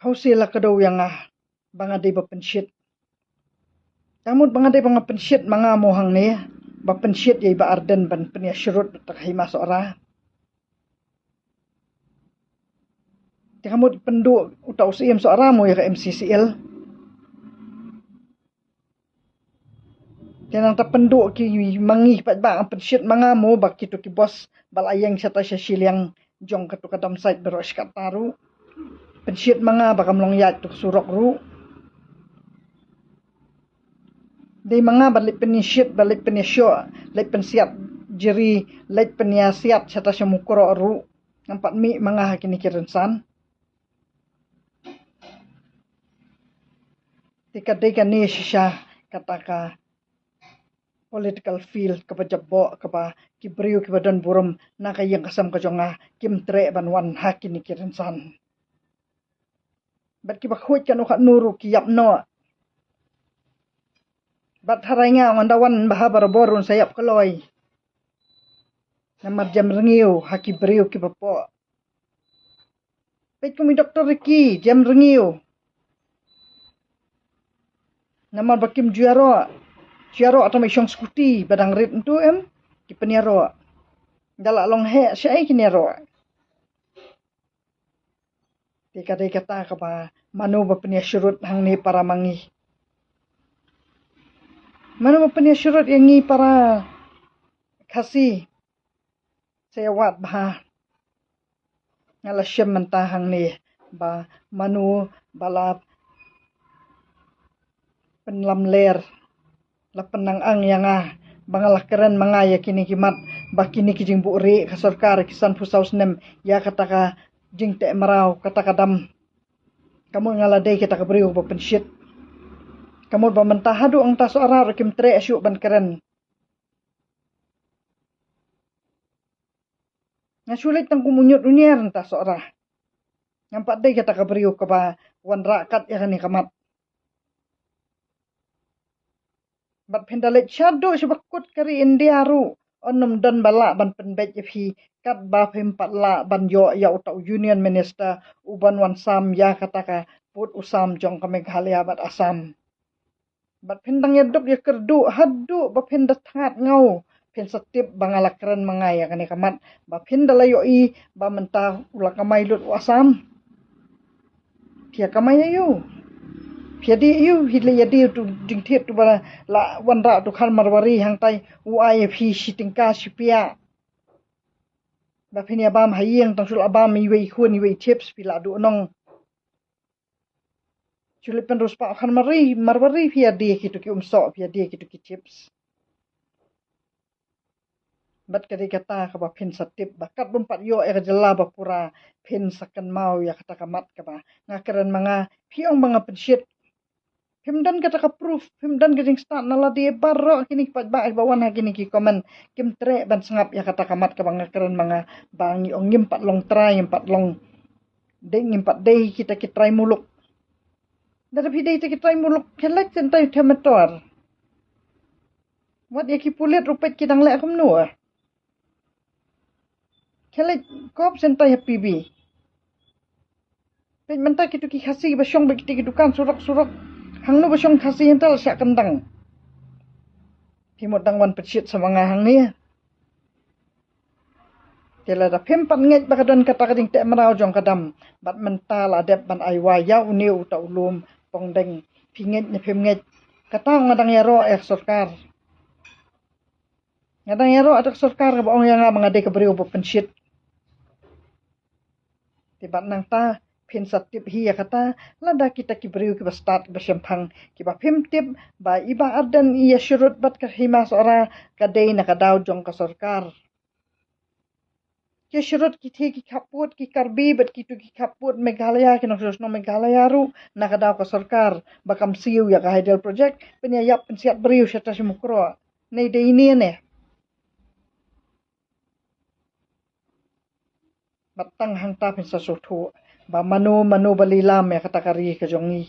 Hau sila kado yang banga de ba pensyit. Kamut banga de banga pensyit mga mohang ni ba pensyit yai ba arden ban penia syurut tak hima seorang. Kamut penduk utau siem seorang mo ya ke MCCL. Tenang ta penduk ki mangi pat ba pensyit mga mo ba kitu ki bos balayang sata syasilyang jong katu kadam site beros kat taru. Pensyit mga bakam long yat tu surok ru. Di mga balik pensyit balik penyesyo lek pensiat jeri lek penyasiat sata syamukro ru. Nampak mi mga hakini kirensan. Tika deka ni shisha kataka political field kapajabo kapa kibriu kibadan burum nakayang kasam kajonga kimtre banwan hakini kirensan. Bat kibakhuit kan ukat nuru kiyap no. Bat harainya ngandawan bahabar borun sayap keloy. Namar jam rengiu haki beriu kibapo. Pet kumi doktor Riki jam rengiu. Namar bakim juaro. Juaro atau mesyong skuti badang rit entu ki peniaro. Dalak long he syai kiniaro. Deka kata kapa manu bapenia syurut hang ni para mangi. Manu bapenia syurut yang ni para kasih sewat bah ngalasyam mentahang ni ba manu balap penlamler la penang-ang yang bangalah keren mangaya kini kimat bakini kijing buuri ka sarkar kisan pusaw snem ya kataka jing te marau kata kadam kamu ngaladai kita kabriu ba pensyit kamu ba mentahadu ang ta seorang rakim tre asyu ban keren ngasulit tang kumunyut unyer ta seorang nampak dai kita kabriu ka ba wan rakat ya ni kamat bat pendalet syado sebakut kari India ru onum dan bala ban penbet fi kat ba pempat la ban yo ya utau union minister uban wan sam ya kataka put usam jong ka Meghalaya bat Assam bat pendang ya dok ya kerdu haddu ba pendat that ngau pen setip bangala keren mangaya kani kamat ba pendala yo I ba mentah ula kamai lut Assam pia kamai yu jadi yu hile jadi tu dingthet tu bala la wanda tu khan marwari hang tai UIP sitingka sipia ba phenia bam hayeng tang sul abam mi wei khun wei chips pila du nong chule pen ruspa khan marwari phia di kitu ki umso phia di kitu ki chips bat kadi kata ka ba phin satip bakat bumpat yo jela ba pura phin sakan mau ya kata kamat ka ba ngakeren manga phiong manga pensyit Himdan kata ka proof, himdan gading start nala di barro kini pat ba bawan kini ki komen kim tre ban sengap ya kata kamat ka banga keren mga bangi ongim pat long try pat long ding pat day kita ki try muluk. Dari pidai kita ki try muluk kelek sentai temetor. Wat ya ki pulit rupet ki dang le akum nuah. Kelek kop sentai happy bi. Pet mentak kitu ki khasi basyong ba kita ki dukan surak-surak hang nu basyong kasih ental syak kendang. Timut dang wan pensyit samanga hang ni. Tela da pempat nget bakadan kata kading te marau jong kadam bat mental adep ban aiwa ya uniu ta ulum pongdeng pinget ne pemnget kata ngadang yaro sarkar. Ngadang yaro adak sarkar ba ong yang mangade ka beriu pensyit. Tibat nang ta pin satip hiya kata lada kita ki beriu ki start bersempang ki ba pimtip ba iba ardan iya syurut bat ka hima seora kadai na kadau jong ka sarkar ki syurut ki thi ki kaput ki karbi bat ki tu ki kaput Meghalaya ki no Meghalaya ru na kadau ka sarkar bakam siu ya ka hidel project penyayap pensiat beriu syata simukro nei de ini ne batang hang ta pin sa sotho ba manu balilam ya kata kari ka jongi